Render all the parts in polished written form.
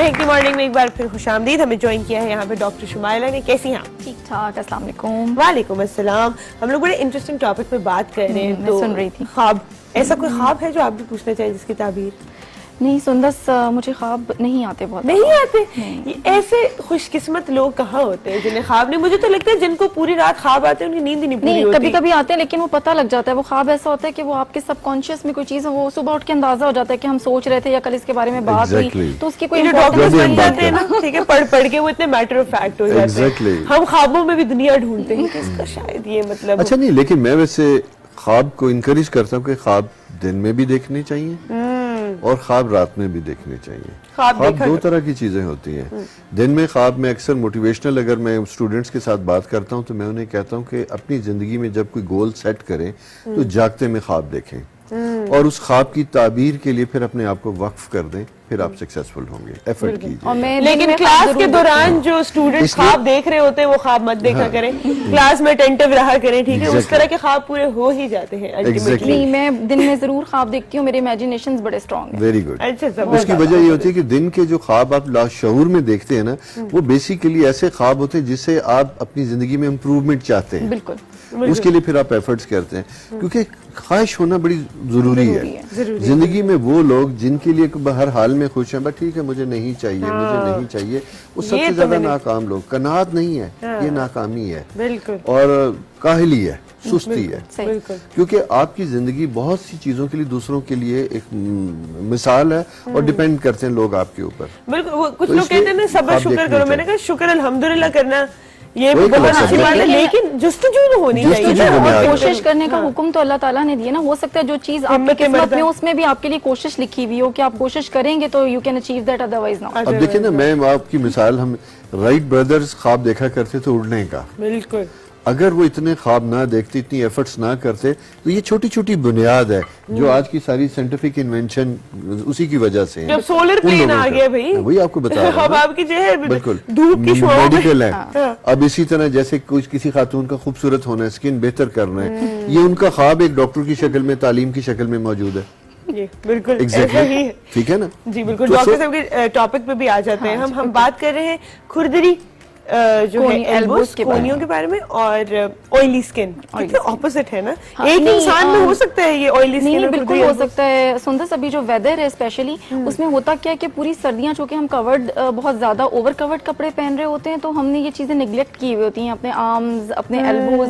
महक की मॉर्निंग में एक बार फिर खुशामदीद। हमें ज्वाइन किया है यहाँ पे डॉक्टर शुमाइला ने। कैसी हैं आप? ठीक ठाक, अस्सलाम वालेकुम। वालेकुम अस्सलाम। हम लोग बड़े इंटरेस्टिंग टॉपिक पे बात कर रहे हैं। मैं सुन रही थी। ख्वाब, ऐसा कोई ख्वाब है जो आप भी पूछना चाहिए जिसकी ताबीर? नहीं सुंदस, मुझे ख्वाब नहीं आते, बहुत नहीं आते। ये ऐसे खुशकिस्मत लोग कहाँ होते हैं जिन्हें ख्वाब नहीं। मुझे तो लगता है जिनको पूरी रात ख्वाब आते हैं उनकी नींद ही नहीं पूरी होती। कभी कभी आते हैं लेकिन वो पता लग जाता है। वो ख्वाब ऐसा होता है कि वो आपके सबकॉन्शियस में कोई चीज है, वो सुबह उठ के अंदाजा हो जाता है कि हम सोच रहे थे या कल इसके बारे में बात हुई, तो उसकी कोई डॉक्टर्स बन जाते हैं ना, ठीक है, पढ़ के वो इतने मैटर ऑफ फैक्ट हो जाते हैं। हम ख्वाबों में भी दुनिया ढूंढते हैं कि इसका शायद ये मतलब। अच्छा नहीं, लेकिन मैं वैसे ख्वाब को इनकरेज करता हूँ कि ख्वाब दिन में भी देखने चाहिए और ख्वाब रात में भी देखने चाहिए। ख्वाब दो तरह की चीजें होती हैं। दिन में ख्वाब में अक्सर मोटिवेशनल, अगर मैं स्टूडेंट्स के साथ बात करता हूँ तो मैं उन्हें कहता हूँ कि अपनी जिंदगी में जब कोई गोल सेट करें तो जागते में ख्वाब देखें और उस ख्वाब की ताबीर के लिए फिर अपने आप को वक्फ कर दें, फिर आप सक्सेसफुल होंगे। एफर्ट कीजिए। लेकिन क्लास के दौरान जो स्टूडेंट्स ख्वाब देख रहे होते हैं वो ख्वाब मत देखा करें। क्लास में अटेंटिव रहा करें, ठीक है। उस तरह के ख्वाब पूरे हो ही जाते हैं अल्टीमेटली। मैं दिन में जरूर ख्वाब देखती हूँ, मेरे इमेजिनेशंस बड़े स्ट्रांग हैं। Very good. अच्छा, उसकी वजह ये होती है कि दिन के जो ख्वाब आप लाशऊर में देखते हैं ना, वो बेसिकली ऐसे ख्वाब होते हैं जिससे आप अपनी जिंदगी में इम्प्रूवमेंट चाहते हैं। बिल्कुल। उसके लिए फिर आप एफर्ट्स करते हैं, क्योंकि ख्वाहिश होना बड़ी जरूरी है। जिंदगी में वो लोग जिनके लिए हर हाल में खुश हैं, बट ठीक है मुझे नहीं चाहिए, मुझे नहीं चाहिए, वो सबसे ज्यादा नाकाम लोग। कनात नहीं है, ये नाकामी है और काहली है, सुस्ती है। क्योंकि आपकी जिंदगी बहुत सी चीजों के लिए, दूसरों के लिए एक मिसाल है और डिपेंड करते हैं लोग आपके ऊपर। बिल्कुल। कुछ लोग कहते हैं ना सब्र शुक्र करो, मैंने कहा शुक्र अल्हम्दुलिल्लाह करना ये बहुत अच्छी बात है, लेकिन जुस्तजू होनी चाहिए और कोशिश करने का हुक्म तो अल्लाह ताला ने दिया ना। हो सकता है जो चीज आपकी किस्मत में उसमें भी आपके लिए कोशिश लिखी हुई हो कि आप कोशिश करेंगे तो you can achieve that, otherwise not. अब देखिए ना, मैं आपकी मिसाल, हम राइट ब्रदर्स ख्वाब देखा करते थे उड़ने का। बिल्कुल। अगर वो इतने ख्वाब ना देखते, इतनी एफर्ट्स ना करते, तो ये छोटी छोटी बुनियाद है जो आज की सारी साइंटिफिक इन्वेंशन उसी की वजह से है। जब सोलर प्लेन आ गया भाई, वही आपको बता रहा हूं। अब आपकी जो है बिल्कुल धूप की मेडिकल है। अब इसी तरह जैसे कुछ किसी खातून का खूबसूरत होना है, स्किन बेहतर करना है, ये उनका ख्वाब एक डॉक्टर की शक्ल में, तालीम की शक्ल में मौजूद है। बिल्कुल एग्जैक्टली, ठीक है ना जी। बिल्कुल। डॉक्टर साहब के टॉपिक पे भी आ जाते हैं। हम बात कर रहे हैं खुरदरी जो है एल्बोस, कोहनियों के बारे में, और ऑयली स्किन। कितने ऑपोजिट है ना। एक इंसान में हो सकता है ये ऑयली स्किन? नहीं, बिल्कुल हो सकता है। सुंदर, अभी जो वेदर है स्पेशली, उसमें होता क्या है कि पूरी सर्दियां चूंकि हम कवर्ड, बहुत ज्यादा ओवर कवर्ड कपड़े पहन रहे होते हैं, तो हमने ये चीजें निगलेक्ट की हुई होती हैं, अपने आर्म्स, अपने एल्बोज,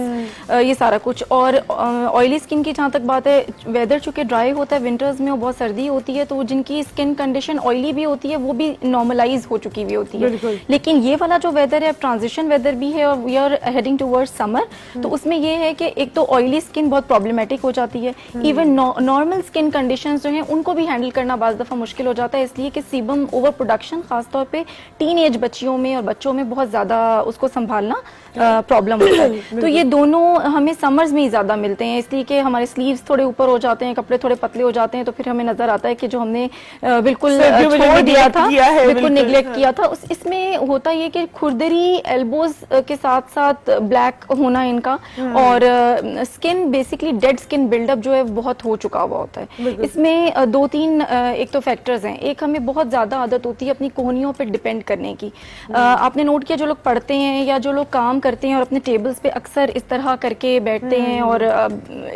ये सारा कुछ। और ऑयली स्किन की जहाँ तक बात है, वेदर चूंकि ड्राई होता है, विंटर्स में बहुत सर्दी होती है, तो जिनकी स्किन कंडीशन ऑयली भी होती है वो भी नॉर्मलाइज हो चुकी हुई होती है। लेकिन ये वाला जो वेदर है, ट्रांजिशन वेदर भी है और we are heading towards summer, तो उसमें ये है कि एक तो ऑयली स्किन बहुत प्रॉब्लमेटिक हो जाती है। इवन नॉर्मल स्किन कंडीशंस जो हैं उनको भी हैंडल करना बाज़ दफ़ा मुश्किल हो जाता है, इसलिए कि सीबम ओवर प्रोडक्शन खासतौर पे टीन एज बच्चियों में और बच्चों में बहुत ज़्यादा उसको संभालना प्रॉब्लम होता है। तो ये दोनों हमें समर्स में ही ज़्यादा मिलते हैं, इसलिए कि हमारे स्लीव्स थोड़े ऊपर हो जाते हैं, कपड़े थोड़े पतले हो जाते हैं, तो फिर हमें नजर आता है कि जो हमने बिल्कुल छोड़ दिया था, बिल्कुल निगलेक्ट किया था। इसमें होता ये कि खुरदरी एल्बोज के साथ साथ ब्लैक होना इनका, और skin basically dead skin buildup जो है बहुत हो चुका हुआ होता है। इसमें दो तीन एक तो फैक्टर्स हैं। एक, हमें बहुत ज्यादा आदत होती है अपनी कोहनियों पे डिपेंड करने की। आपने नोट किया, जो लोग पढ़ते हैं या जो लोग काम करते हैं और अपने टेबल्स पे अक्सर इस तरह करके बैठते हैं, और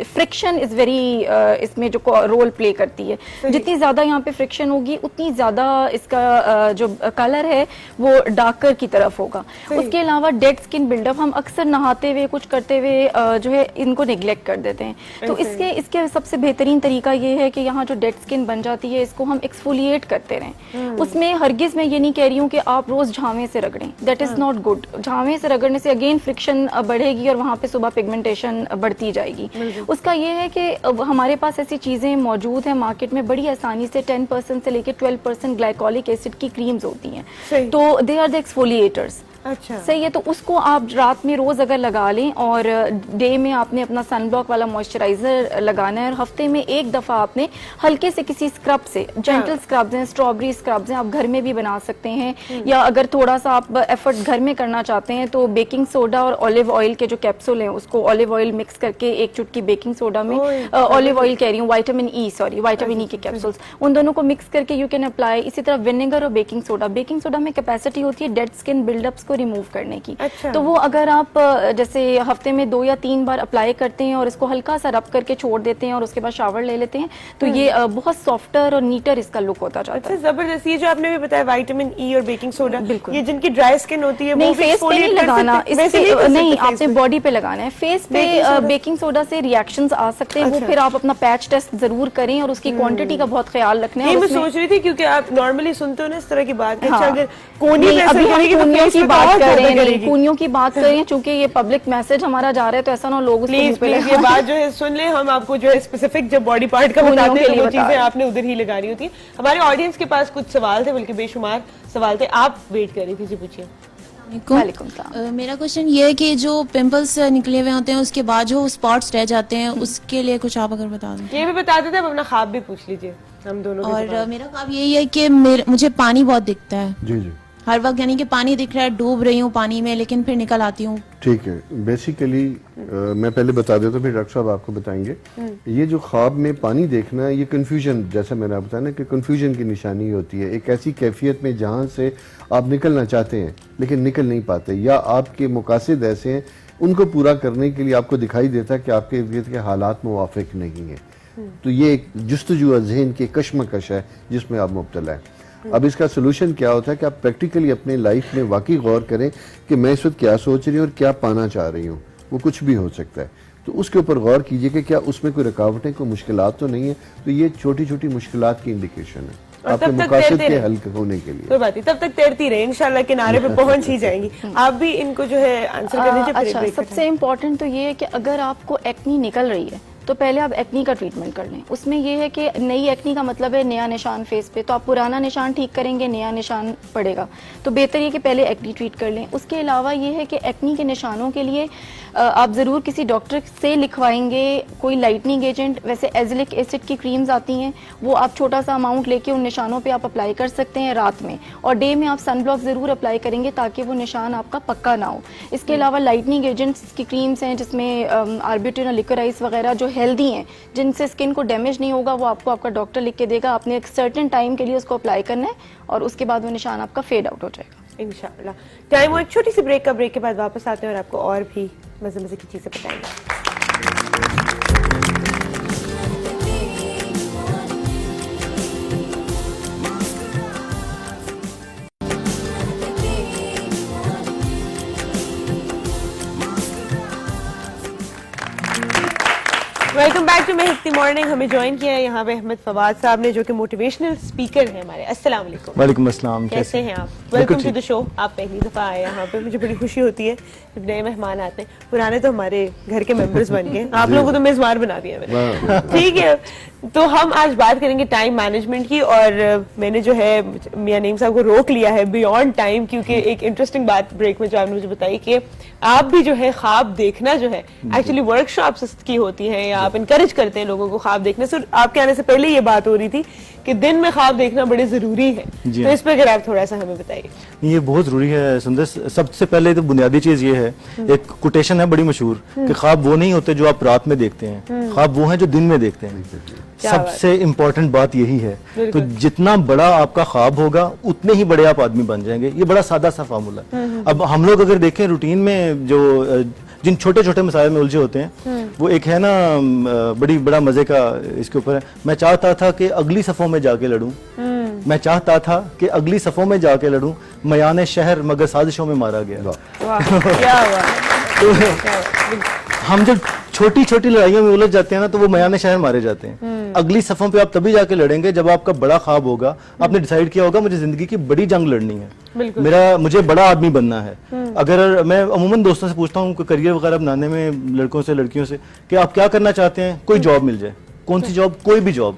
फ्रिक्शन इज वेरी इसमें जो रोल प्ले करती है। जितनी ज्यादा यहाँ पे फ्रिक्शन होगी उतनी ज्यादा इसका जो कलर है वो डार्कर की तरफ होगा। उसके अलावा डेड स्किन बिल्डअप हम अक्सर नहाते हुए, कुछ करते हुए जो है इनको निगलेक्ट कर देते हैं। तो इसके सबसे बेहतरीन तरीका ये है कि यहाँ जो डेड स्किन बन जाती है, इसको हम एक्सफोलिएट करते रहें। उसमें हरगिज मैं ये नहीं कह रही हूँ कि आप रोज झावे से रगड़ें, दैट इज नॉट गुड। झावे से रगड़ने से अगेन फ्रिक्शन बढ़ेगी और वहाँ पे सुबह पिगमेंटेशन बढ़ती जाएगी। उसका ये है कि हमारे पास ऐसी चीजें मौजूद हैं मार्केट में, बड़ी आसानी से 10% से लेकर 12% ग्लाइकोलिक एसिड की क्रीम्स होती हैं, तो दे आर द एक्सफोलिएटर्स। अच्छा। सही है, तो उसको आप रात में रोज अगर लगा लें और डे में आपने अपना सनब्लॉक वाला मॉइस्चराइजर लगाना है, और हफ्ते में एक दफा आपने हल्के से किसी स्क्रब से, जेंटल स्क्रब्स हैं, स्ट्रॉबेरी स्क्रब्स हैं, आप घर में भी बना सकते हैं, या अगर थोड़ा सा आप एफर्ट घर में करना चाहते हैं तो बेकिंग सोडा और ऑलिव ऑयल के जो कैप्सूल हैं उसको ऑलिव ऑयल मिक्स करके एक चुटकी बेकिंग सोडा में, ऑलिव ऑयल कह रही हूँ, विटामिन ई के कैप्सूल्स, उन दोनों को मिक्स करके यू कैन अप्लाई। इसी तरह विनेगर और बेकिंग सोडा में कैपेसिटी होती है डेड स्किन बिल्डअप्स को रिमूव करने की। अच्छा। तो वो अगर आप जैसे हफ्ते में 2 या 3 बार अप्लाई करते हैं और इसको हल्का सा रब करके छोड़ देते हैं और उसके बाद शावर ले लेते हैं तो ये बहुत सॉफ्टर और नीटर इसका लुक होता जाता है। अच्छा, जबरदस्त। ये जो आपने भी बताया विटामिन ई और बेकिंग सोडा, बिल्कुल। ये जिनकी ड्राई स्किन होती है नहीं, वो भी फेस पे नहीं exfoliate कर लगाना, सकते हैं? वैसे नहीं कर सकते नहीं, face आपने पे? बॉडी पे लगाना है। फेस पे बेकिंग सोडा से रिएक्शंस आ सकते हैं, वो फिर आप अपना पैच टेस्ट जरूर करें और उसकी क्वांटिटी का बहुत ख्याल रखना है। ये और मैं उसमें- सोच रही थी क्योंकि आप नॉर्मली सुनते हो ना इस तरह की बात कि हाँ। अच्छा अगर कोनी नहीं, पे अभी असर हम करेगी तो कूनियों फेस की पे बात और कर रहे ज्यादा हैं, नहीं, करेगी। कूनियों की बात कर रहे हैं, चूंकि ये पब्लिक मैसेज हमारा जा रहा है तो ऐसा ना लोग उसको मुंह प्लीज पे प्लीज ये लगाएं। बात जो है सुन ले, हम आपको जो है स्पेसिफिक जब बॉडी पार्ट का कूनियों बताते के हैं तो लिए वो बता चीजें रहे हैं। आपने उधर ही लगानी होती है। हमारे ऑडियंस के पास कुछ सवाल थे, बल्कि बेशुमार सवाल थे, आप वेट कर रही थी। जी पूछिए। वालेकुम सलाम। मेरा क्वेश्चन ये है कि जो पिंपल्स निकले हुए होते हैं उसके बाद जो स्पॉट्स रह जाते हैं उसके लिए कुछ आप अगर बता दें। ये भी बता देते, अब अपना ख्वाब भी पूछ लीजिए हम दोनों के और जवाब। मेरा ख्वाब यही है कि मुझे पानी बहुत दिखता है जी जी, हर वक्त, यानी कि पानी दिख रहा है, डूब रही हूँ पानी में लेकिन फिर निकल आती हूँ। ठीक है। बेसिकली मैं पहले बता देता हूँ, फिर डॉक्टर साहब आपको बताएंगे। ये जो ख्वाब में पानी देखना, ये कंफ्यूजन, जैसा मैंने आपको बताया ना कि कंफ्यूजन की निशानी होती है। एक ऐसी कैफियत में जहाँ से आप निकलना चाहते हैं लेकिन निकल नहीं पाते, या आपके मुकासिद ऐसे हैं उनको पूरा करने के लिए आपको दिखाई देता है कि आपके इर्द गिर्द के हालात मुवाफिक नहीं है। तो ये एक जुस्तजू ज़हन की कशमकश है जिसमें आप मुब्तला है। अब इसका सोल्यूशन क्या होता है कि आप प्रैक्टिकली अपने लाइफ में वाकई गौर करें कि मैं इस वक्त क्या सोच रही हूँ और क्या पाना चाह रही हूँ। वो कुछ भी हो सकता है, तो उसके ऊपर गौर कीजिए कि क्या उसमें कोई रुकावटें, कोई मुश्किलात तो नहीं है। तो ये छोटी छोटी मुश्किलात की इंडिकेशन है और आपके तब तक मुकासद तैरते के रहे। हल होने के लिए। कोई बात नहीं, तब तक तैरती रहे, इंशाल्लाह किनारे पे पहुंच ही जाएंगी। आप भी इनको जो है आंसर कर दीजिए। फिर अच्छा, break का सबसे इम्पोर्टेंट तो ये है कि अगर आपको एक्नी निकल रही है तो पहले आप एक्नी का ट्रीटमेंट कर लें। उसमें ये है कि नई एक्नी का मतलब है नया निशान फेस पे, तो आप पुराना निशान ठीक करेंगे, नया निशान पड़ेगा, तो बेहतर ये कि पहले एक्नी ट्रीट कर लें। उसके अलावा ये है कि एक्नी के निशानों के लिए आप ज़रूर किसी डॉक्टर से लिखवाएंगे कोई लाइटनिंग एजेंट। वैसे एजिलिक एसिड की क्रीम्स आती हैं, वो आप छोटा सा अमाउंट लेके उन निशानों पे आप अप्लाई कर सकते हैं रात में, और डे में आप सनब्लॉक ज़रूर अप्लाई करेंगे ताकि वो निशान आपका पक्का ना हो। इसके अलावा लाइटनिंग एजेंट्स की क्रीम्स हैं जिसमें आर्बिट्रिन और लिकोराइस वगैरह जो हेल्दी हैं, जिनसे स्किन को डैमेज नहीं होगा, वो आपको आपका डॉक्टर लिख के देगा। आपने एक सर्टेन टाइम के लिए उसको अप्लाई करना है और उसके बाद वो निशान आपका फेड आउट हो जाएगा इंशाल्लाह। टाइम हो एक छोटी सी ब्रेक का, ब्रेक के बाद वापस आते हैं और आपको और भी मजे मजे की चीजें बताएंगे। वेलकम बैक टू महकती मॉर्निंग। हमें ज्वाइन किया है यहाँ पे अहमद फवाद साहब ने, जो कि मोटिवेशनल स्पीकर हैं हमारे। अस्सलाम वालेकुम। वालेकुम अस्सलाम। कैसे हैं आप? Welcome to the show. आप पहली दफा आए यहाँ पे, मुझे बड़ी खुशी होती है जब नए मेहमान आते हैं। पुराने तो हमारे घर के मेंबर्स बन गए, आप लोगों को तो मेजबान बना दिया मैंने। ठीक है, तो हम आज बात करेंगे टाइम मैनेजमेंट की, और मैंने जो है मियां नईम साहब को रोक लिया है बियॉन्ड टाइम, क्योंकि एक इंटरेस्टिंग बात ब्रेक में जो आपने मुझे बताई कि आप भी जो है ख्वाब देखना जो है एक्चुअली वर्कशॉप्स की होती है, या आप इनकरेज करते हैं लोगों को ख्वाब देखने से। आपके आने से पहले ये बात हो रही थी कि दिन में ख्वाब देखना बड़े जरूरी है, तो इस पर अगर आप थोड़ा सा हमें बताइए। ये बहुत जरूरी है सुंदर। सबसे पहले तो बुनियादी चीज ये है, एक कोटेशन है बड़ी मशहूर कि ख्वाब वो नहीं होते जो आप रात में देखते हैं, ख्वाब वो हैं जो दिन में देखते हैं। सबसे इम्पोर्टेंट बात यही है। तो जितना बड़ा आपका ख्वाब होगा उतने ही बड़े आप आदमी बन जाएंगे। ये बड़ा सादा सा फार्मूला है। अब हम लोग अगर देखें रूटीन में जो जिन छोटे छोटे मसाइल में उलझे होते हैं, वो एक है ना बड़ा मजे का इसके ऊपर है। मैं चाहता था कि अगली सफों में जाके लड़ूं, मैं चाहता था कि अगली सफों में जाके लड़ूं, मयाने शहर मगर साजिशों में मारा गया। क्या हुआ? हम जब छोटी छोटी लड़ाइयों में उलझ जाते हैं ना, तो वो मयाने शहर मारे जाते हैं। अगली सफों पे आप तभी जाके लड़ेंगे जब आपका बड़ा ख्वाब होगा, आपने डिसाइड किया होगा मुझे जिंदगी की बड़ी जंग लड़नी है, मुझे बड़ा आदमी बनना है। अगर मैं अमूमन दोस्तों से पूछता हूँ करियर वगैरह बनाने में, लड़कों से लड़कियों से, कि आप क्या करना चाहते हैं, कोई जॉब मिल जाए, कौन सी जॉब, कोई भी जॉब।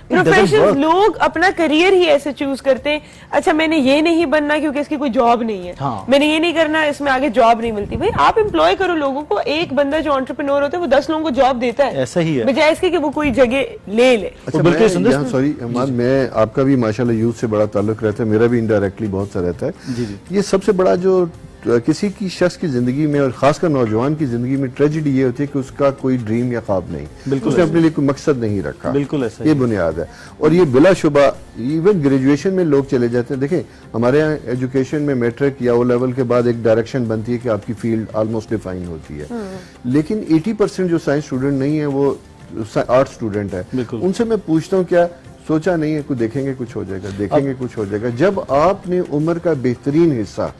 प्रोफेशन, लोग अपना करियर ही ऐसे चूज करते हैं, अच्छा मैंने ये नहीं बनना क्योंकि इसकी कोई जॉब नहीं है, हाँ। मैंने ये नहीं करना इसमें आगे जॉब नहीं मिलती। भाई आप एम्प्लॉय करो लोगों को, एक बंदा जो एंटरप्रेन्योर होता है वो 10 लोगों को जॉब देता है, ऐसा ही है, बजाय इसके कि वो कोई जगह ले ले। अच्छा, सॉरी अहमद, मैं आपका भी माशाल्लाह यूथ से बड़ा ताल्लुक रहता है, मेरा भी इनडायरेक्टली बहुत सा रहता है। जी जी। ये सबसे बड़ा जो किसी की शख्स की जिंदगी में और खासकर नौजवान की जिंदगी में ट्रेजेडी ये होती है कि उसका कोई ड्रीम या ख्वाब नहीं, बिल्कुल उसने अपने लिए कोई मकसद नहीं रखा। बिल्कुल ऐसा ये बुनियाद है। और ये बिलाशुबा इवन ग्रेजुएशन में लोग चले जाते हैं। देखें हमारे यहाँ एजुकेशन में मैट्रिक या ओ लेवल के बाद एक डायरेक्शन बनती है कि आपकी फील्ड ऑलमोस्ट डिफाइन होती है, लेकिन 80% जो साइंस स्टूडेंट नहीं है वो आर्ट स्टूडेंट है। उनसे मैं पूछता हूँ क्या सोचा नहीं है, कुछ देखेंगे कुछ हो जाएगा, देखेंगे कुछ हो जाएगा। जब आपने उम्र का बेहतरीन हिस्सा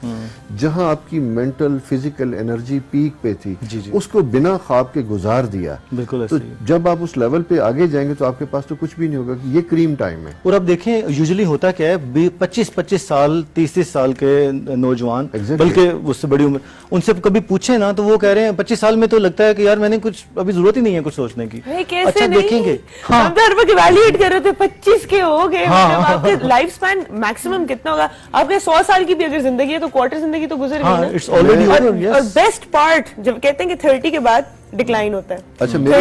जहां आपकी मेंटल फिजिकल एनर्जी पीक पे थी, उसको बिना ख्वाब के गुजार दिया, बिल्कुल तो जब आप उस लेवल पे आगे जाएंगे तो आपके पास तो कुछ भी नहीं होगा। ये क्रीम टाइम है। और अब देखें यूजुअली होता क्या है, 25-25 साल 30-30 साल के नौजवान, बल्कि उससे बड़ी उम्र, उनसे कभी पूछे ना तो वो कह रहे हैं 25 साल में तो लगता है कि यार मैंने कुछ अभी जरूरत ही नहीं है कुछ सोचने की। अच्छा देखेंगे, हाँ, हम तो हर वक्त इवैल्यूएट कर रहे थे 25 के हो गए, मतलब आपके लाइफ स्पैन मैक्सिमम कितना होगा? आपके 100 साल की भी अगर जिंदगी है तो क्वार्टर जिंदगी तो गुजर गई ना। It's already over. और बेस्ट पार्ट जब कहते हैं कि 30 के बाद डिक्लाइन होता है। अच्छा, मेरे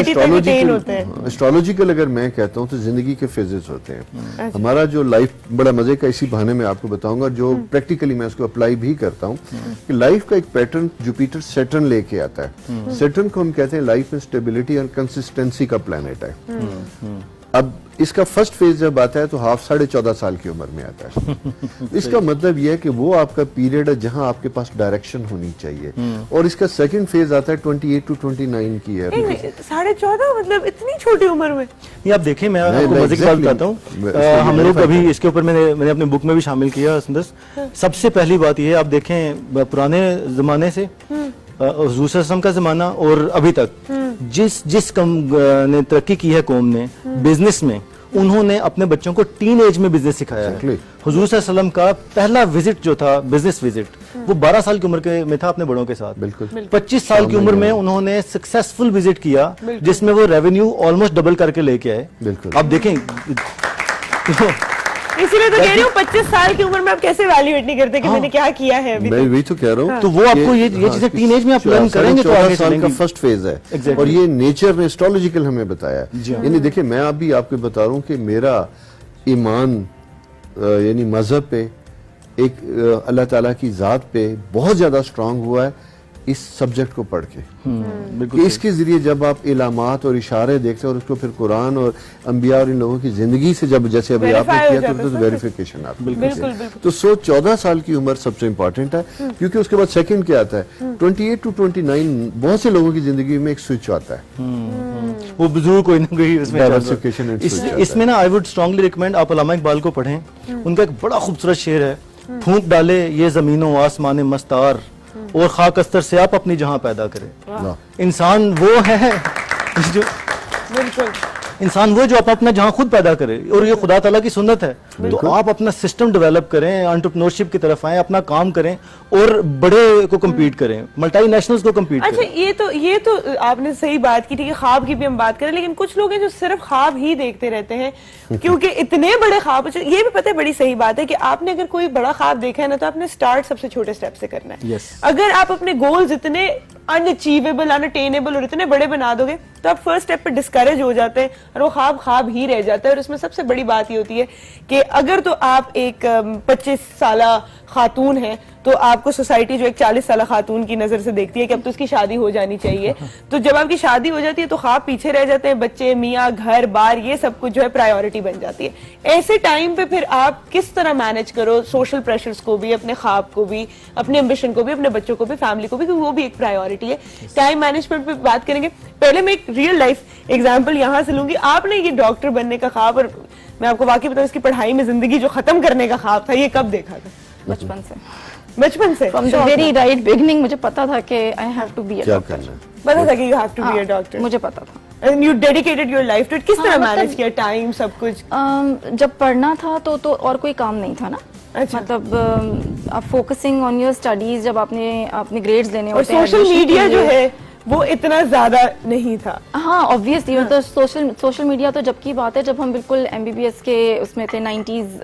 एस्ट्रोलॉजिकल अगर मैं कहता हूँ तो जिंदगी के फेजेस होते हैं। हमारा जो लाइफ, बड़ा मजे का इसी बहाने में आपको बताऊंगा, जो प्रैक्टिकली मैं उसको अप्लाई भी करता हूँ कि लाइफ का एक पैटर्न जुपिटर सैटर्न लेके आता है। सैटर्न को हम कहते हैं लाइफ में स्टेबिलिटी और कंसिस्टेंसी का प्लैनेट है। अब इसका फर्स्ट फेज जब आता है तो 14.5 साल की उम्र में आता है। इसका मतलब यह है कि वो आपका पीरियड है जहां आपके पास डायरेक्शन होनी चाहिए। और इसका सेकंड फेज आता है 28 to 29 की है। 14.5 मतलब इतनी छोटी उम्र में? ये आप देखें, मैं आपको मजे की बात बताता हूँ। हम लोग अभी इसके ऊपर मैंने अपने बुक में भी शामिल किया सुंदस। सबसे पहली बात ये, आप देखें पुराने जमाने से हुजूर सल्लल्लाहु का जमाना और अभी तक जिस कौम ने तरक्की की है, कौम ने बिजनेस में, उन्होंने अपने बच्चों को टीन एज में बिजनेस सिखाया है। हुजूर सल्लल्लाहु का पहला विजिट जो था, बिजनेस विजिट, वो 12 साल की उम्र में था अपने बड़ों के साथ। बिल्कुल 25 साल की उम्र में उन्होंने सक्सेसफुल विजिट किया जिसमें वो रेवेन्यू ऑलमोस्ट डबल करके लेके आए। बिल्कुल आप देखें, इसीलिए तो कह रही हूँ 25 साल की उम्र में आप कैसे वैल्यूएट नहीं करते कि मैंने क्या किया है अभी? मैं वही तो कह रहा हूँ। तो वो आपको ये चीजें टीनेज में आप लर्न करेंगे तो आगे साल का फर्स्ट फेज है। और ये नेचर ने एस्ट्रोलॉजिकल हमें बताया। यानी देखिए, मैं अभी आपको बता रहा हूँ कि मेरा ईमान यानी मजहब पे, एक अल्लाह ताला की जात पे बहुत ज्यादा स्ट्रांग हुआ है इस सब्जेक्ट को पढ़ के। कि इसके जरिए जब आप इलामात और इशारे देखते हैं और उसको फिर कुरान और अंबिया और इन लोगों की जिंदगी से जब जैसे अभी आपने किया तो वेरिफिकेशन आपको। तो 14 साल की उम्र सबसे इंपॉर्टेंट है, क्योंकि उसके बाद सेकंड क्या आता है 28 to 29। बहुत से लोगों की जिंदगी में एक स्विच आता है, वो बुजुर्ग कोई ना कोई डाइवर्सिफिकेशन। इसमें ना आई वुड स्ट्रांगली रिकमेंड आप अल्लामा इकबाल को पढ़ें। उनका एक बड़ा खूबसूरत शेर है, फूंक डाले ये जमीनों आसमान मस्तार और खाक अस्तर से आप अपनी जहां पैदा करें। इंसान वो है जो, बिल्कुल इंसान वो जो आप अपना जहां खुद पैदा करे, और ये खुदा ताला की सुन्नत है। तो आप अपना सिस्टम डेवलप करें, एंटरप्रेन्योरशिप की तरफ आए, अपना काम करें और बड़े को कम्पीट करें, मल्टीनेशनल्स को कम्पीट करें। अच्छा, ये तो आपने सही बात की थी कि ख्वाब की भी हम बात करें, लेकिन कुछ लोग हैं जो सिर्फ ख्वाब ही देखते रहते हैं क्योंकि इतने बड़े ख्वाब। ये भी पता है, बड़ी सही बात है कि आपने अगर कोई बड़ा ख्वाब देखा है ना तो आपने स्टार्ट सबसे छोटे स्टेप से करना है। अगर आप अपने गोल्स इतने अनअचीवेबल, अनअटेनेबल और इतने बड़े बना दोगे तो आप फर्स्ट स्टेप पे डिस्करेज हो जाते हैं और वो ख्वाब ही रह जाता है। और इसमें सबसे बड़ी बात ये होती है कि अगर तो आप एक 25 साला खातून है तो आपको सोसाइटी जो एक 40 साला खातून की नजर से देखती है कि अब तो उसकी शादी हो जानी चाहिए। तो जब आपकी शादी हो जाती है तो ख्वाब पीछे रह जाते हैं, बच्चे, मियाँ, घर बार, ये सब कुछ जो है प्रायोरिटी बन जाती है। ऐसे टाइम पे फिर आप किस तरह मैनेज करो सोशल प्रेशर्स को भी, अपने ख्वाब को भी, अपने एम्बिशन को भी, अपने बच्चों को भी, फैमिली को भी, क्योंकि वो भी एक प्रायोरिटी है। टाइम मैनेजमेंट पे बात करेंगे। पहले मैं एक रियल लाइफ एग्जाम्पल यहाँ से लूंगी। आपने ये डॉक्टर बनने का ख्वाब, और मैं आपको वाकई बताऊं, इसकी पढ़ाई में जिंदगी जो खत्म करने का ख्वाब था, ये कब देखा था? बचपन से from the very right beginning मुझे पता था कि I have to be a doctor. पता था कि you have to be a doctor? मुझे पता था। And you dedicated your life to it. किस तरह मैनेज किया टाइम, सब कुछ? जब पढ़ना था तो और कोई काम नहीं था ना। अच्छा। मतलब आप फोकसिंग ऑन योर स्टडीज, जब आपने अपने ग्रेड्स लेने होते हैं, सोशल मीडिया जो है वो इतना ज्यादा नहीं था। हाँ ऑब्वियसली मतलब सोशल मीडिया तो जब की बात है, जब हम बिल्कुल MBBS के उसमें थे 90s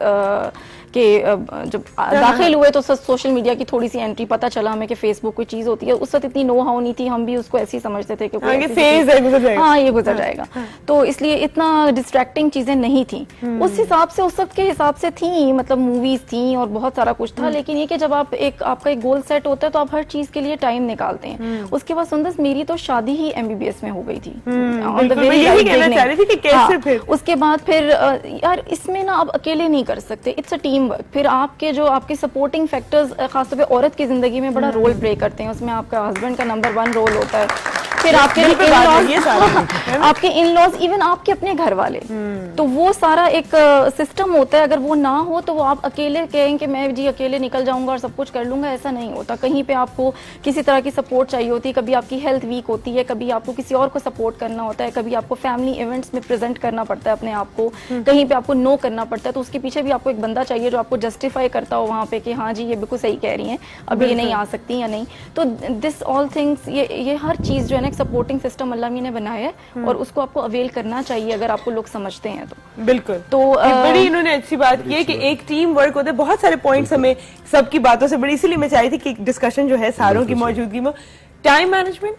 के जब दाखिल हुए तो सोशल मीडिया की थोड़ी सी एंट्री पता चला हमें कि फेसबुक कोई चीज होती है। उस वक्त इतनी नो हाउ नहीं थी, हम भी उसको ऐसे ही समझते थे कि कोई ऐसी फेज है, गुजर जाएगा। हाँ ये गुजर जाएगा, तो इसलिए इतना डिस्ट्रैक्टिंग चीजें नहीं थी उस हिसाब से, उस वक्त के हिसाब से थी, मतलब मूवीज थी और बहुत सारा कुछ था। लेकिन ये कि जब आप आपका एक गोल सेट होता है तो आप हर चीज के लिए टाइम निकालते हैं। उसके बाद सुंदर मेरी तो शादी ही MBBS में हो गई थी। उसके बाद फिर यार इसमें ना आप अकेले नहीं कर सकते, इट्स अ टीम वर्क। फिर आपके जो आपके सपोर्टिंग फैक्टर्स खासतौर पे औरत की जिंदगी में बड़ा रोल प्ले करते हैं। उसमें आपका हस्बैंड का नंबर 1 रोल होता है, फिर आपके आपके इन लॉज, इवन आपके अपने घर वाले, तो वो सारा एक सिस्टम होता है। अगर वो ना हो तो वो आप अकेले कहें कि मैं जी अकेले निकल जाऊंगा और सब कुछ कर लूंगा, ऐसा नहीं होता। कहीं पे आपको किसी तरह की सपोर्ट चाहिए होती है, कभी आपकी हेल्थ वीक होती है, कभी आपको किसी और को सपोर्ट करना होता है, कभी आपको फैमिली इवेंट्स में प्रेजेंट करना पड़ता है अपने आप को, कहीं पे आपको नो करना पड़ता है, तो उसके पीछे भी आपको एक बंदा चाहिए जो आपको जस्टिफाई करता हो वहां पे कि हाँ जी ये बिल्कुल सही कह रही हैं, अभी ये नहीं आ सकती या नहीं। तो दिस ऑल थिंग्स, ये हर चीज जो है ना एक सपोर्टिंग सिस्टम अल्लाह ने बनाया है और उसको आपको अवेल करना चाहिए अगर आपको लोग समझते हैं तो। बिल्कुल, तो बड़ी इन्होंने अच्छी बात की है कि एक टीम वर्क होता है। बहुत सारे पॉइंट्स हमें सबकी बातों से बड़ी, इसीलिए मैं चाहती थी कि डिस्कशन जो है सारों की मौजूदगी में, टाइम मैनेजमेंट,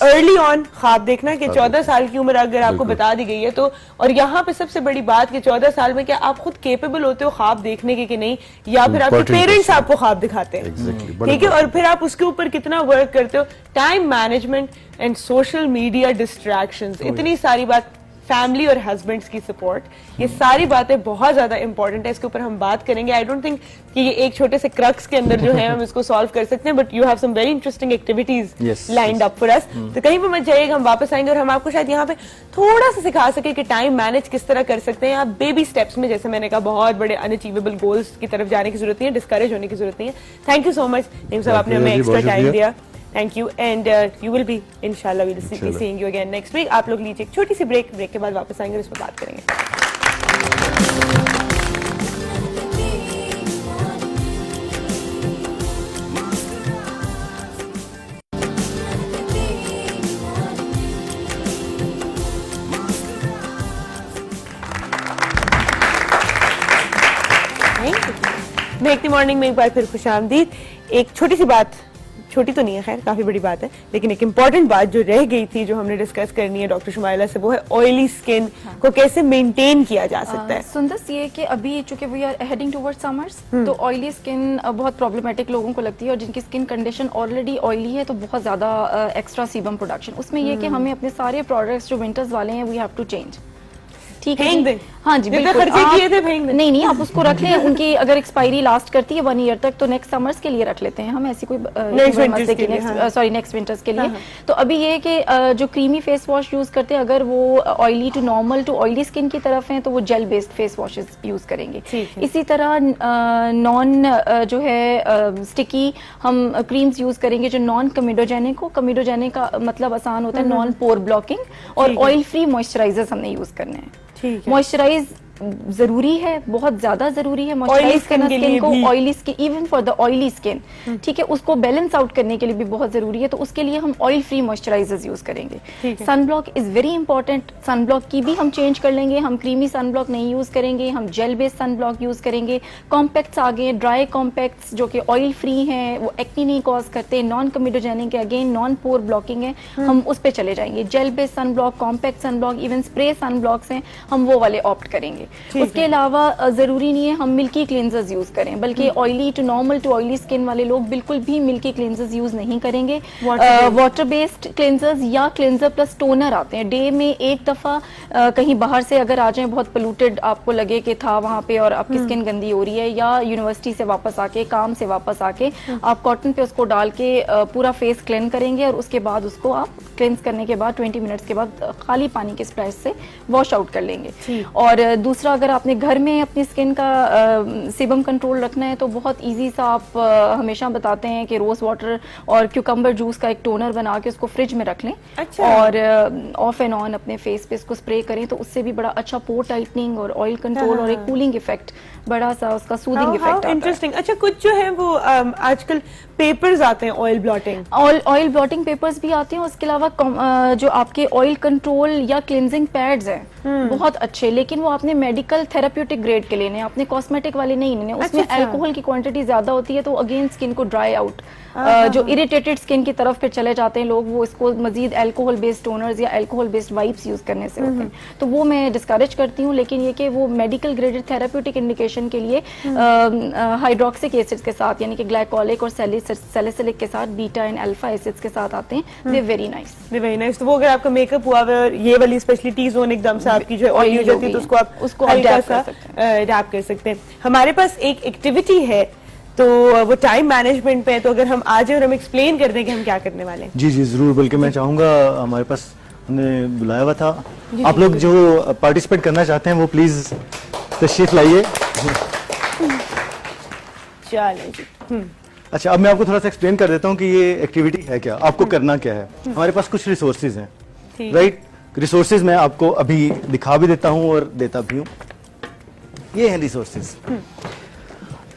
अर्ली ऑन ख्वाब देखना कि 14 साल की उम्र अगर आपको बता दी गई है तो, और यहाँ पे सबसे बड़ी बात कि 14 साल में क्या आप खुद केपेबल होते हो ख्वाब देखने के कि नहीं, या फिर आपके पेरेंट्स आपको ख्वाब दिखाते हैं, ठीक है, और फिर आप उसके ऊपर कितना वर्क करते हो। Time management and social media distractions, इतनी सारी बात, फैमिली और हस्बैंड्स की सपोर्ट, ये सारी बातें बहुत ज्यादा इंपॉर्टेंट है। इसके ऊपर हम बात करेंगे। आई डोंट थिंक कि ये एक छोटे से क्रक्स के अंदर जो है हम इसको सॉल्व कर सकते हैं, but you have some very interesting activities lined up for us. तो कहीं पर मत जाइएगा, हम वापस आएंगे और हम आपको शायद यहाँ पे थोड़ा सा सिखा सके कि टाइम मैनेज किस तरह कर सकते हैं आप बेबी स्टेप्स में। जैसे मैंने कहा, बहुत बड़े अनअचीवेबल गोल्स की तरफ जाने की जरूरत नहीं है, डिस्करेज होने की जरूरत नहीं है। Thank you so much Naeem साहब, आपने हमें एक्स्ट्रा टाइम दिया। Thank you, and you will be, inshallah, we'll be seeing you again next week. आप लोग लीजिए एक छोटी सी ब्रेक के बाद वापस आएंगे और इस पर बात करेंगे। मेक द मॉर्निंग में एक बार फिर खुशामदीद। एक छोटी सी बात, छोटी तो नहीं है, खैर काफी बड़ी बात है, लेकिन एक इम्पॉर्टेंट बात जो रह गई थी जो हमने डिस्कस करनी है डॉक्टर शुमाइला से, वो है ऑयली स्किन को कैसे मेंटेन किया जा सकता है। सुंदर ये कि अभी चूंकि we are heading towards summers, तो ऑयली स्किन बहुत प्रॉब्लमेटिक लोगों को लगती है, और जिनकी स्किन कंडीशन ऑलरेडी ऑयली है तो बहुत ज्यादा एक्स्ट्रा सीबम प्रोडक्शन। उसमें ये कि हमें अपने सारे प्रोडक्ट्स जो विंटर्स वाले हैं वी हैव टू चेंज, ठीक है। हाँ जी बिल्कुल, नहीं आप उसको रख लें, उनकी अगर एक्सपायरी लास्ट करती है 1 ईयर तक तो नेक्स्ट समर्स के लिए रख लेते हैं हम, ऐसी कोई नेक्स्ट विंटर्स के लिए। तो अभी ये कि जो क्रीमी फेस वॉश यूज करते हैं, अगर वो oily to normal to oily skin की तरफ हैं तो वो gel based face washes use करेंगे। इसी तरह नॉन जो है स्टिकी हम क्रीम्स यूज करेंगे जो नॉन कमिडोजेनिक हो। कमिडोजेनिक का मतलब आसान होता है नॉन पोर ब्लॉकिंग, और ऑयल फ्री मॉइस्चराइजर्स हमने यूज करने हैं। मॉइस्चराइज जरूरी है, बहुत ज्यादा जरूरी है मॉइस्चराइज करना स्किन को, oily skin, even for the oily skin, ठीक है, उसको बैलेंस आउट करने के लिए भी बहुत जरूरी है। तो उसके लिए हम ऑयल फ्री मॉइस्चराइजर्स यूज करेंगे। Sunblock is very important, sunblock की भी हम चेंज कर लेंगे, हम क्रीमी सनब्लॉक नहीं यूज करेंगे, हम जेल बेस्ड सनब्लॉक यूज करेंगे। कॉम्पैक्ट्स आ गए, ड्राई कॉम्पैक्ट्स जो कि ऑयल फ्री हैं, वो एक्नी नहीं कॉज करते, नॉन कमिडोजेनिक है, अगेन नॉन पोर ब्लॉकिंग है, हम उस पर चले जाएंगे। Gel based sunblock, compact sunblock, even spray sunblocks हैं, हम वो वाले ऑप्ट करेंगे। उसके अलावा जरूरी नहीं है हम मिल्की क्लींजर्स यूज करें, बल्कि oily to normal to oily skin वाले लोग बिल्कुल भी मिल्की क्लींजर्स यूज नहीं करेंगे। वाटर बेस्ड क्लींजर्स या क्लींजर प्लस टोनर आते हैं, डे में एक दफा कहीं बाहर से अगर आ जाए, बहुत पोल्यूटेड आपको लगे कि था वहां पे और आपकी स्किन गंदी हो रही है, या यूनिवर्सिटी से वापस आके, काम से वापस आके आप कॉटन पे उसको डाल के पूरा फेस क्लीन करेंगे, और उसके बाद उसको आप क्लींस करने के बाद 20 मिनट्स के बाद खाली पानी के स्प्लैश से वॉश आउट कर लेंगे। और दूसरा, अगर आपने घर में अपनी स्किन का सीबम कंट्रोल रखना है तो बहुत इजी सा आप हमेशा बताते हैं कि रोज वाटर और क्यूकम्बर जूस का एक टोनर बना के उसको फ्रिज में रख लें। अच्छा। और ऑफ एंड ऑन अपने फेस पे इसको स्प्रे करें तो उससे भी बड़ा अच्छा पोर टाइटनिंग और ऑयल कंट्रोल और एक कूलिंग इफेक्ट, बड़ा सा उसका सूदिंग इफेक्ट आता है। इंटरेस्टिंग। अच्छा, कुछ जो है वो आजकल पेपर्स आते हैं oil blotting, oil blotting papers भी आते हैं। उसके अलावा जो आपके ऑयल कंट्रोल या क्लिनजिंग पैड्स हैं बहुत अच्छे, लेकिन वो आपने मेडिकल थेराप्यूटिक ग्रेड के लेने, आपने कॉस्मेटिक वाले नहीं लेने। उसमें अल्कोहल की क्वांटिटी ज्यादा होती है तो अगेन स्किन को ड्राई आउट, जो इरिटेटेड स्किन की तरफ फिर चले जाते हैं लोग, वो इसको मजीद अल्कोहल बेस्ड टोनर्स या अल्कोहल बेस्ड वाइप्स यूज करने से होते हैं। तो वो मैं डिस्करेज करती हूँ, लेकिन ये कि वो मेडिकल ग्रेडेड थेराप्यूटिक इंडिकेशन के लिए हाइड्रोक्सिक एसिड्स के साथ, यानी कि ग्लाइकोलिक और सैलिसिलिक के साथ, बीटा एंड अल्फा एसिड्स के साथ आते हैं। They very nice, they very nice. तो वो अगर आपका मेकअप हुआ हुआ और ये वाली स्पेशली टी जोन एकदम से आपकी जो ऑयली हो जाती है तो उसको आप हल्का सा रैप कर सकते हैं। हमारे पास एक एक्टिविटी है तो वो टाइम मैनेजमेंट पे है, तो अगर हम आ जाए और हम एक्सप्लेन कर दें कि हम क्या करने वाले हैं। जी जी जरूर, बल्कि मैं चाहूंगा, हमारे पास हमने बुलाया हुआ था, आप लोग जो पार्टिसिपेट करना चाहते हैं वो प्लीज तशरीफ लाइए। चलें जी। अच्छा, अब मैं आपको थोड़ा सा एक्सप्लेन कर देता हूँ कि ये एक्टिविटी है क्या, आपको करना क्या है। हमारे पास कुछ रिसोर्सेज हैं, राइट। रिसोर्सेज मैं आपको अभी दिखा भी देता हूँ और देता भी हूँ। ये हैं रिसोर्सेज।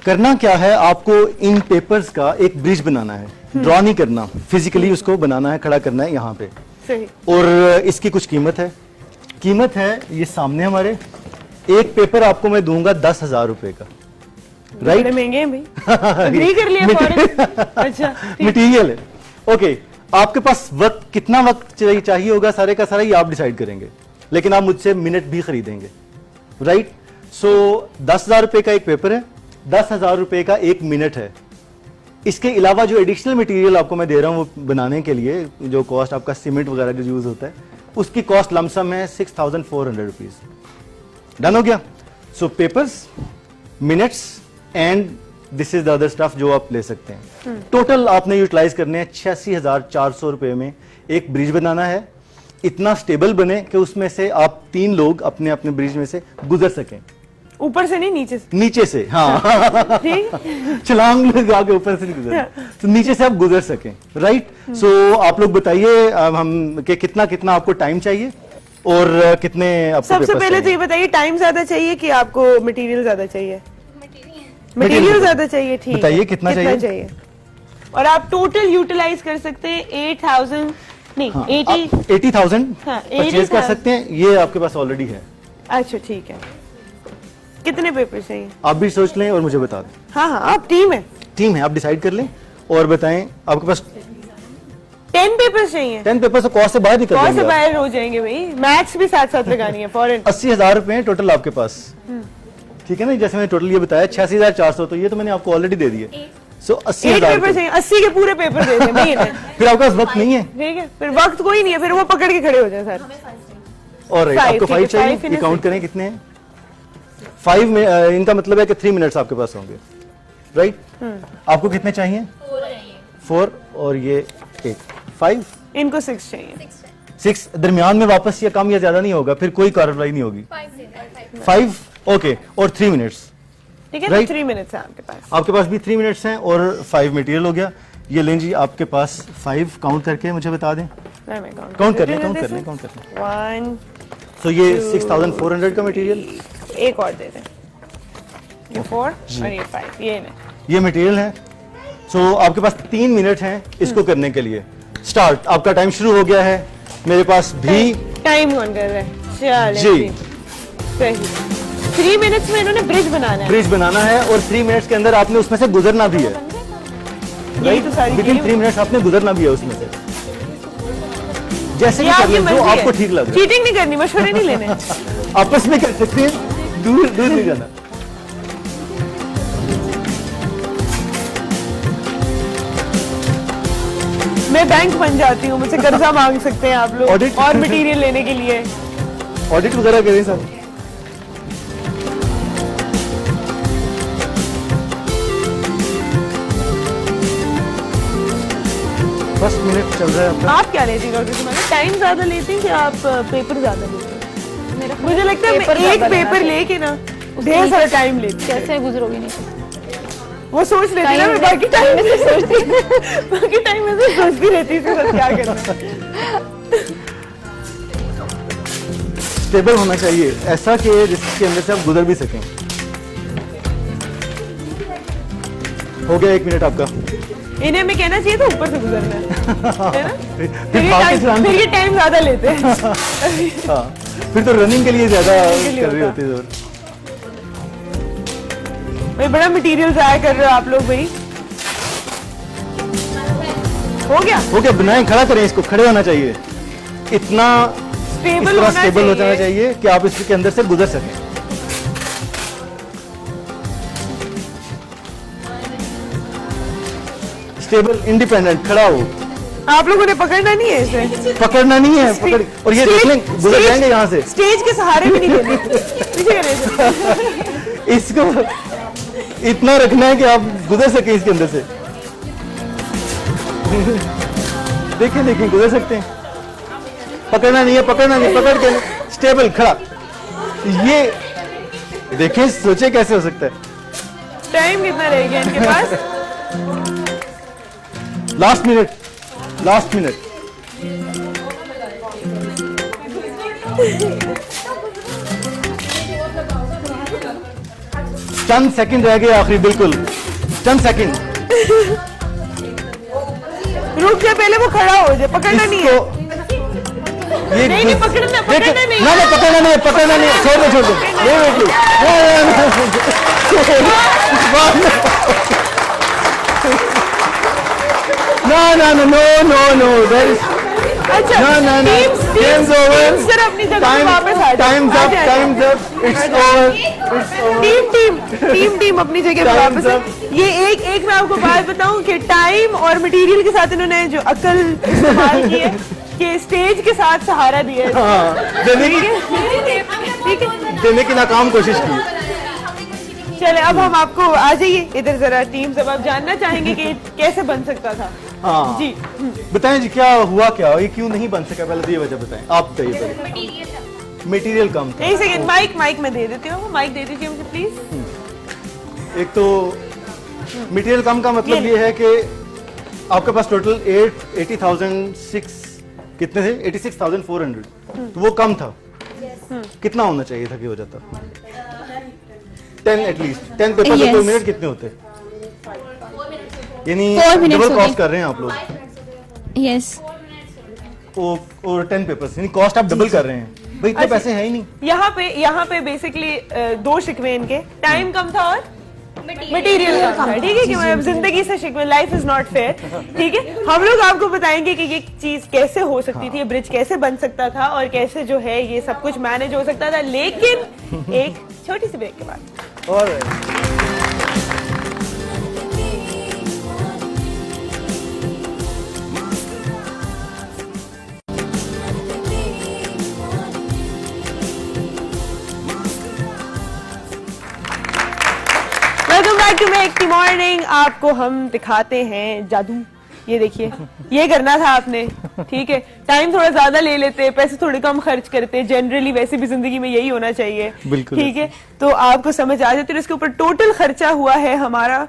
करना क्या है, आपको इन पेपर्स का एक ब्रिज बनाना है, ड्रॉ नहीं करना, फिजिकली उसको बनाना है, खड़ा करना है यहाँ पे। सही। और इसकी कुछ कीमत है, कीमत है ये सामने हमारे। एक पेपर आपको मैं दूंगा 10,000 रुपए का, राइट। महंगे हैं भाई, एग्री कर लिया फौरन। अच्छा, मटीरियल है, ओके। आपके पास वक्त, कितना वक्त चाहिए होगा सारे का सारा ये आप डिसाइड करेंगे, लेकिन आप मुझसे मिनट भी खरीदेंगे, राइट। सो 10,000 रुपए का एक पेपर है, 10,000 रुपए का एक मिनट है। इसके अलावा जो एडिशनल मटेरियल आपको मैं दे रहा हूं वो बनाने के लिए, जो कॉस्ट आपका सीमेंट वगैरह जो यूज होता है, उसकी कॉस्ट लमसम है 6,400 रुपीज। डन हो गया। So papers, minutes and this is the other stuff जो आप ले सकते हैं। टोटल आपने यूटिलाइज करने हैं 86,400 रुपए में एक ब्रिज बनाना है, इतना स्टेबल बने कि उसमें से आप 3 लोग अपने अपने ब्रिज में से गुजर सकें। ऊपर से नहीं, नीचे से। नीचे से, हाँ। छलांग लगा के ऊपर से नहीं गुजर, तो नीचे से आप गुजर सकें, राइट। सो आप लोग बताइए हम कि कितना कितना आपको टाइम चाहिए और कितने आपको सबसे पेपर्स पहले तो चाहिए? ये बताइए, टाइम ज्यादा चाहिए कि आपको मटेरियल ज्यादा चाहिए? मटेरियल ज्यादा चाहिए, ठीक है। बताइए कितना चाहिए? और आप टोटल यूटिलाइज कर सकते हैं 8,000 नहीं, 80,000 हाँ, परचेज कर सकते हैं, ये आपके पास ऑलरेडी है। अच्छा, ठीक है। कितने पेपर चाहिए? आप भी सोच लें और मुझे बता दें। हाँ हाँ, आप टीम है, आप डिसाइड कर लें और बताएं। आपके पास 10 पेपर चाहिए? 10 पेपर से कॉस्ट से बाहर निकल कॉस्ट से जाएंगे आप। बाहर हो जाएंगे भाई, मैथ्स भी साथ साथ लगानी है फौरन। 80,000 रुपए टोटल आपके पास, ठीक है ना। जैसे मैंने टोटल ये बताया 86,400, तो ये तो मैंने आपको ऑलरेडी दे दिए। सो 80,000 पेपर चाहिए, 80 के पूरे पेपर दे दें भाई। फिर आपके पास वक्त नहीं है, ठीक है, फिर वक्त कोई नहीं है, फिर वो पकड़ के खड़े हो जाए सर। और Five, आपको ठीक है, 5 चाहिए, five ये काउंट करें कितने हैं। 5 में इनका मतलब है कि 3 मिनट्स आपके पास होंगे, राइट। आपको कितने चाहिए? 4 और ये 8, 5। इनको 6 चाहिए। 6 दरमियान में वापस या कम या ज्यादा नहीं होगा, फिर कोई कार्रवाई नहीं होगी। 5 ओके, और 3 मिनट्स, ठीक है, Right. 3 मिनट्स है आपके पास। आपके पास भी 3 मिनट्स हैं और 5 मटेरियल हो गया। ये लें जी, आपके पास 5 काउंट करके मुझे बता दें। काउंट कर लें, काउंट कर लें, काउंट कर लें। 1, तो ये 6,400 का मटेरियल, एक और दे दें, ये 4 और ये 5, ये नहीं। ये मटेरियल है। सो आपके पास 3 मिनट हैं इसको करने के लिए। स्टार्ट, आपका टाइम शुरू हो गया है। मेरे पास भी टाइम कौन कर रहा है? चलें जी। सही। 3 मिनट्स में इन्होंने ब्रिज बनाना है। ब्रिज बनाना है और 3 मिनट्स के अंदर आपने उसमें से गुजरना भी है, यही तो सारी विदिन चीजें। 3 मिनट्स आपने गुजरना भी है उसमें से। जैसे ये भी कर आपकी लें, जो मर्जी आपको है। ठीक लग रहा चीटिंग नहीं करनी, मशवरे नहीं लेने। है, आपस में कर सकते हैं, दूर दूर नहीं जाना। मैं बैंक बन जाती हूँ, मुझसे कर्जा मांग सकते हैं आप लोग Audit? और मटेरियल लेने के लिए। ऑडिट वगैरह करें सर। फर्स्ट मिनट चल रहा है आपका। आप क्या लेती हैं डॉक्टर? टाइम ज्यादा लेती हैं कि आप पेपर ज्यादा लेती हैं? मुझे लगता है मैं एक पेपर लेके ना ढेर सारा टाइम लेती हूँ। कैसे गुजरोगी नहीं? वो सोच लेती है ना, मैं बाकी टाइम में से सोचती बाकी टाइम में से सोचती रहती थी सब क्या करना है। स्टेबल होना चाहिए, ऐसा कि जिसके अंदर से आप गुजर भी सकें। हो गया 1 मिनट आपका। इन्हें हमें कहना चाहिए था ऊपर से गुजरना है ना? फिर फिर ये टाइम ज्यादा लेते हैं। हाँ, फिर तो रनिंग के लिए ज्यादा कर रही होती है। भाई बड़ा मटेरियल ट्राई कर रहे हो आप लोग भाई। हो गया बनाएं, खड़ा करें इसको, खड़े होना चाहिए, इतना स्टेबल हो जाना चाहिए कि आप इसके अंदर से गुजर सकें। स्टेबल, इंडिपेंडेंट, खड़ा हो। आप लोगों ने पकड़ना नहीं है इसे, पकड़ना नहीं है, पकड़, और ये देख लें गुजर जाएंगे यहाँ से। स्टेज के सहारे भी नहीं देने, पीछे करने से। इसको इतना रखना है कि आप गुजर सके इसके अंदर से। देखिए गुजर सकते हैं। पकड़ना नहीं है, पकड़ के स्टेबल, खड़ा। ये देखें, सोचे कैसे हो सकता है। टाइम कितना रह गया इनके पास? Last minute. चंद सेकंड रह गए आखिरी, बिल्कुल चंद सेकंड। रुक जा, पहले वो खड़ा हो जाए। पकड़ना नहीं है, ये नहीं पकड़ना नहीं, पकड़ना नहीं, छोड़ दो। No, there is अच्छा game's over, सर अपनी जगह पे वापस आ जाओ। time's up, it's over। Team अपनी जगह पे वापस है। ये एक मैं आपको बात बताऊं कि टाइम और मटेरियल के साथ इन्होंने जो अकल इस्तेमाल की है कि स्टेज के साथ सहारा दिया है, देने की नाकाम कोशिश की। चले अब हम आपको आ जाइए इधर जरा टीम, सब आप जानना चाहेंगे कि कैसे बन सकता था। हाँ जी बताएं जी, क्या हुआ, ये क्यों नहीं बन सका, पहले तो ये वजह बताएं। आप बताइए पहले। मटेरियल कम था। एक सेकंड, माइक मैं दे देती हूँ, माइक दे दीजिए मुझे प्लीज। एक तो मटेरियल कम का मतलब ये है कि आपके पास टोटल 80,006 कितने थे, 86,400, तो वो कम था। कितना होना चाहिए था कि हो जाता? 10 एटलीस्ट। 10 पेपर पे 2 मिनट कितने होते? यानी डबल कॉस्ट कर रहे हैं आप लोग। यस, और 10 पेपर्स यानी कॉस्ट आप डबल कर रहे हैं भाई, इतने पैसे हैं ही नहीं। यहाँ पे बेसिकली 2 शिकवे इनके, टाइम कम था और मटेरियल कम था। ठीक है कि मैं जिंदगी से शिकवे, लाइफ इज नॉट फेयर। ठीक है, हम लोग आपको बताएंगे कि ये चीज कैसे हो सकती थी, ये ब्रिज कैसे बन सकता था और कैसे जो है ये सब कुछ मैनेज हो सकता था, लेकिन एक छोटी सी ब्रेक के बाद। और welcome back to make the morning. आपको हम दिखाते हैं जादू। ये देखिए, ये करना था आपने। ठीक है, टाइम थोड़ा ज्यादा ले लेते, पैसे थोड़े कम खर्च करते, जनरली वैसे भी जिंदगी में यही होना चाहिए। बिल्कुल। ठीक है, तो आपको समझ आ जाती है। इसके ऊपर टोटल खर्चा हुआ है हमारा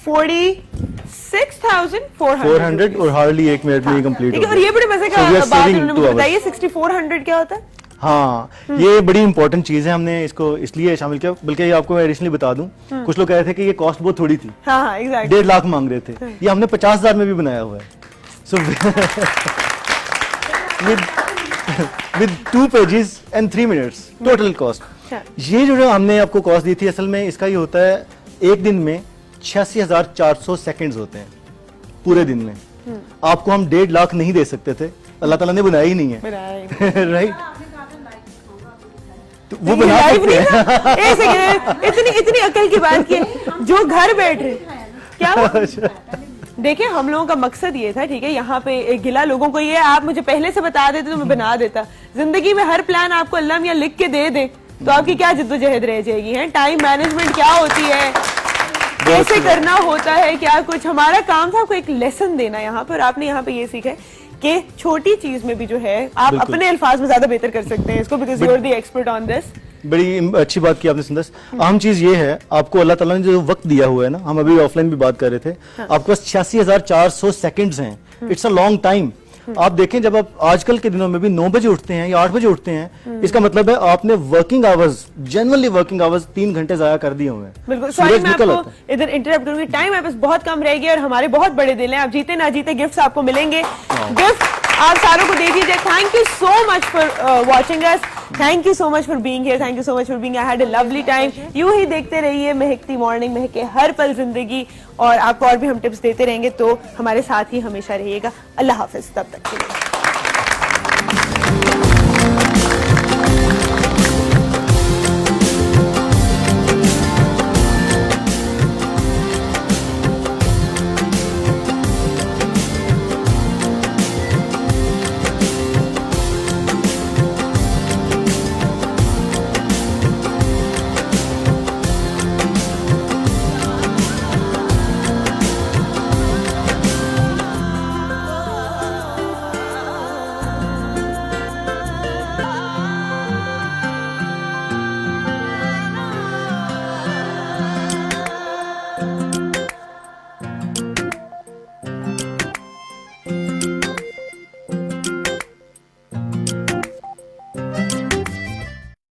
46,400 और हार्डली 1 मिनट में कंप्लीट हो गया। और ये बड़े मजे का बात उन्होंने मुझे बताई है, 6400 क्या होता है? हाँ, ये बड़ी इंपॉर्टेंट चीज है, हमने इसको इसलिए शामिल किया, बल्कि ये आपको मैं एडिशनली बता दूं, कुछ लोग कह रहे थे कि ये कॉस्ट बहुत थोड़ी थी। हाँ, एग्जैक्टली 1.5 लाख मांग रहे थे, ये हमने 50,000 में भी बनाया हुआ है। So with 2 pages and 3 minutes total cost. ये जो हमने आपको कॉस्ट दी थी, असल में इसका ये होता है, एक दिन में 86,400 सेकंड्स होते हैं पूरे दिन में। आपको हम 1.5 लाख नहीं दे सकते थे, अल्लाह ताला ने बनाया ही नहीं है। राइट, तो वो बना सकते हैं। एक सेकंड, इतनी अकल की बात की, जो घर बैठ रहे क्या देखिए, हम लोगों का मकसद ये था, ठीक है, यहाँ पे एक गिला लोगों को ये, आप मुझे पहले से बता देते तो मैं बना देता। जिंदगी में हर प्लान आपको अल्लाह मियां लिख के दे दे तो आपकी क्या जिद्दोजहद रह जाएगी। है टाइम मैनेजमेंट क्या होती है, कैसे करना होता है, क्या कुछ। हमारा काम था आपको एक लेसन देना यहाँ पर। आपने यहाँ पे ये सीखा है कि छोटी चीज में भी जो है आप अपने अल्फाज में ज्यादा बेहतर कर सकते हैं इसको, because you are the expert on this. बड़ी अच्छी बात की आपने सुंदर। अहम चीज ये है, आपको अल्लाह ताला ने जो वक्त दिया हुआ है ना, हम अभी ऑफलाइन भी बात कर रहे थे, आपके पास 86,400 सेकंड्स हैं। It's a long time. आप देखें जब आप आजकल के दिनों में भी 9 बजे उठते हैं या 8 बजे उठते हैं, इसका मतलब है आपने working hours, generally working hours 3 घंटे जाया कर दिए हुए हैं। बिल्कुल। सॉरी मैं आपको इधर इंटरप्ट करूंगी, टाइम आप बहुत कम रहेगी और हमारे बहुत बड़े दिल हैं, आप जीते ना जीते गिफ्ट्स आपको मिलेंगे। गिफ्ट आप सारों को दे दीजिए। Thank you so much for watching us, thank you so much for being here, thank you so much for being, I had a lovely time. यूं ही देखते रहिए महकती मॉर्निंग, महके हर पल जिंदगी, और आपको और भी हम टिप्स देते रहेंगे, तो हमारे साथ ही हमेशा रहिएगा। अल्लाह हाफिज, तब तक के लिए।